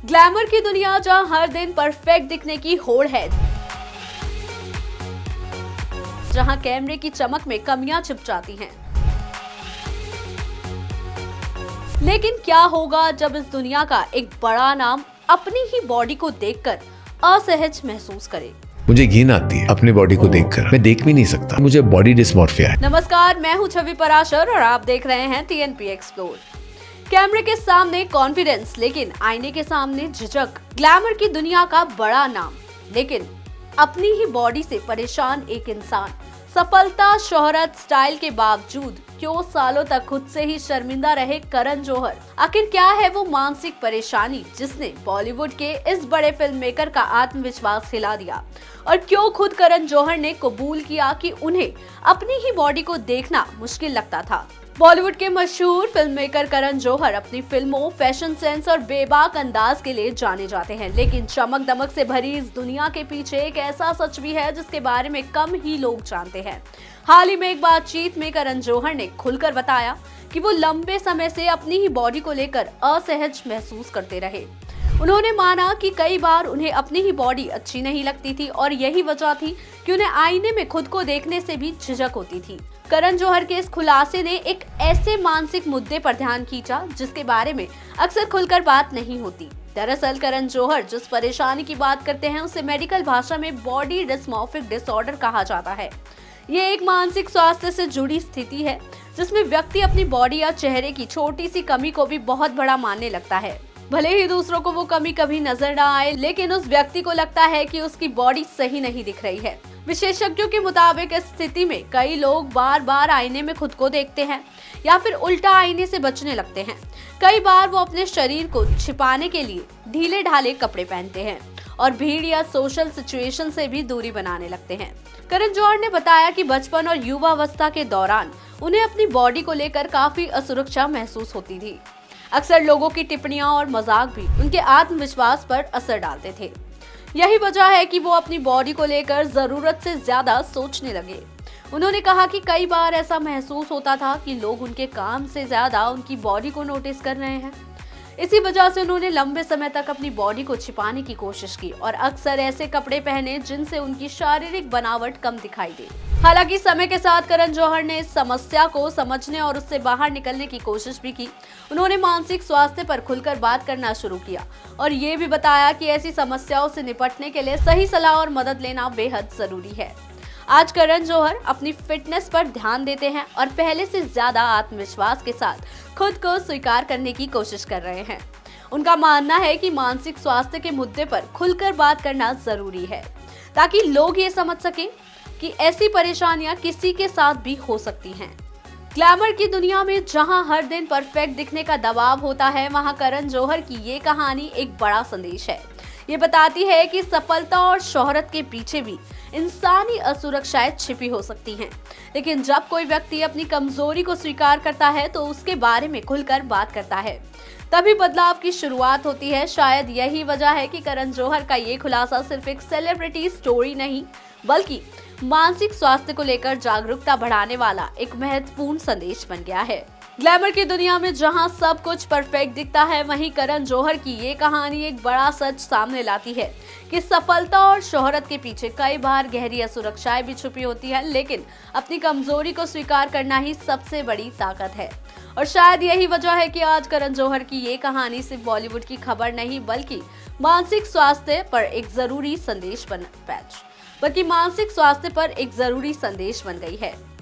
Glamour की दुनिया जहां हर दिन परफेक्ट दिखने की होड़ है, जहां कैमरे की चमक में कमियां छिप जाती हैं। लेकिन क्या होगा जब इस दुनिया का एक बड़ा नाम अपनी ही बॉडी को देखकर असहज महसूस करे। मुझे घिन आती है अपनी बॉडी को देखकर, मैं देख भी नहीं सकता, मुझे बॉडी डिस्मॉर्फिया है। नमस्कार, मैं हूं छवि पराशर और आप देख रहे हैं टीएनपी एक्सप्लोर। कैमरे के सामने कॉन्फिडेंस, लेकिन आईने के सामने झिझक। ग्लैमर की दुनिया का बड़ा नाम, लेकिन अपनी ही बॉडी से परेशान एक इंसान। सफलता, शोहरत, स्टाइल के बावजूद क्यों सालों तक खुद से ही शर्मिंदा रहे करण जौहर। आखिर क्या है वो मानसिक परेशानी जिसने बॉलीवुड के इस बड़े फिल्म मेकर का आत्मविश्वास हिला दिया, और क्यों खुद करण जौहर ने कबूल किया कि उन्हें अपनी ही बॉडी को देखना मुश्किल लगता था। बॉलीवुड के मशहूर फिल्म मेकर करण जौहर अपनी फिल्मों, फैशन सेंस और बेबाक अंदाज के लिए जाने जाते हैं, लेकिन चमक दमक से भरी इस दुनिया के पीछे एक ऐसा सच भी है जिसके बारे में कम ही लोग जानते हैं। हाल ही में एक बातचीत में करण जौहर ने खुलकर बताया कि वो लंबे समय से अपनी ही बॉडी को लेकर असहज महसूस करते रहे। उन्होंने माना कि कई बार उन्हें अपनी ही बॉडी अच्छी नहीं लगती थी और यही वजह थी कि उन्हें आईने में खुद को देखने से भी झिझक होती थी। करण जौहर के इस खुलासे ने एक ऐसे मानसिक मुद्दे पर ध्यान खींचा जिसके बारे में अक्सर खुलकर बात नहीं होती। दरअसल करण जौहर जिस परेशानी की बात करते हैं उसे मेडिकल भाषा में बॉडी डिस्मॉर्फिक डिसऑर्डर कहा जाता है। ये एक मानसिक स्वास्थ्य से जुड़ी स्थिति है जिसमें व्यक्ति अपनी बॉडी या चेहरे की छोटी सी कमी को भी बहुत बड़ा मानने लगता है। भले ही दूसरों को वो कमी कभी नजर न आए, लेकिन उस व्यक्ति को लगता है कि उसकी बॉडी सही नहीं दिख रही है। विशेषज्ञों के मुताबिक इस स्थिति में कई लोग बार बार आईने में खुद को देखते हैं या फिर उल्टा आईने से बचने लगते हैं। कई बार वो अपने शरीर को छिपाने के लिए ढीले ढाले कपड़े पहनते हैं और भीड़ या सोशल सिचुएशन से भी दूरी बनाने लगते हैं। करण जौहर ने बताया कि बचपन और युवावस्था के दौरान उन्हें अपनी बॉडी को लेकर काफी असुरक्षा महसूस होती थी। अक्सर लोगों की टिप्पणियां और मजाक भी उनके आत्मविश्वास पर असर डालते थे। यही वजह है कि वो अपनी बॉडी को लेकर जरूरत से ज्यादा सोचने लगे। उन्होंने कहा कि कई बार ऐसा महसूस होता था कि लोग उनके काम से ज्यादा उनकी बॉडी को नोटिस कर रहे हैं। इसी वजह से उन्होंने लंबे समय तक अपनी बॉडी को छिपाने की कोशिश की और अक्सर ऐसे कपड़े पहने जिनसे उनकी शारीरिक बनावट कम दिखाई दे। हालांकि समय के साथ करण जौहर ने इस समस्या को समझने और उससे बाहर निकलने की कोशिश भी की। उन्होंने मानसिक स्वास्थ्य पर खुलकर बात करना शुरू किया और ये भी बताया कि ऐसी समस्याओं से निपटने के लिए सही सलाह और मदद लेना बेहद जरूरी है। आज करण जौहर अपनी फिटनेस पर ध्यान देते हैं और पहले से ज्यादा आत्मविश्वास के साथ खुद को स्वीकार करने की कोशिश कर रहे हैं। उनका मानना है कि मानसिक स्वास्थ्य के मुद्दे पर खुलकर बात करना जरूरी है ताकि लोग ये समझ सकें कि ऐसी परेशानियां किसी के साथ भी हो सकती हैं। ग्लैमर की दुनिया में जहां हर दिन परफेक्ट दिखने का दबाव होता है, वहां करण जौहर की ये कहानी एक बड़ा संदेश है। ये बताती है कि सफलता और शोहरत के पीछे भी इंसानी असुरक्षाएं छिपी हो सकती हैं, लेकिन जब कोई व्यक्ति अपनी कमजोरी को स्वीकार करता है तो उसके बारे में खुलकर बात करता है, तभी बदलाव की शुरुआत होती है। शायद यही वजह है कि करण जौहर का ये खुलासा सिर्फ एक सेलिब्रिटी स्टोरी नहीं, बल्कि मानसिक स्वास्थ्य को लेकर जागरूकता बढ़ाने वाला एक महत्वपूर्ण संदेश बन गया है। ग्लैमर की दुनिया में जहां सब कुछ परफेक्ट दिखता है, वहीं करण जौहर की ये कहानी एक बड़ा सच सामने लाती है कि सफलता और शोहरत के पीछे कई बार गहरी असुरक्षाएं भी छुपी होती हैं, लेकिन अपनी कमजोरी को स्वीकार करना ही सबसे बड़ी ताकत है। और शायद यही वजह है कि आज करण जौहर की ये कहानी सिर्फ बॉलीवुड की खबर नहीं, बल्कि मानसिक स्वास्थ्य पर एक जरूरी संदेश बन गई है।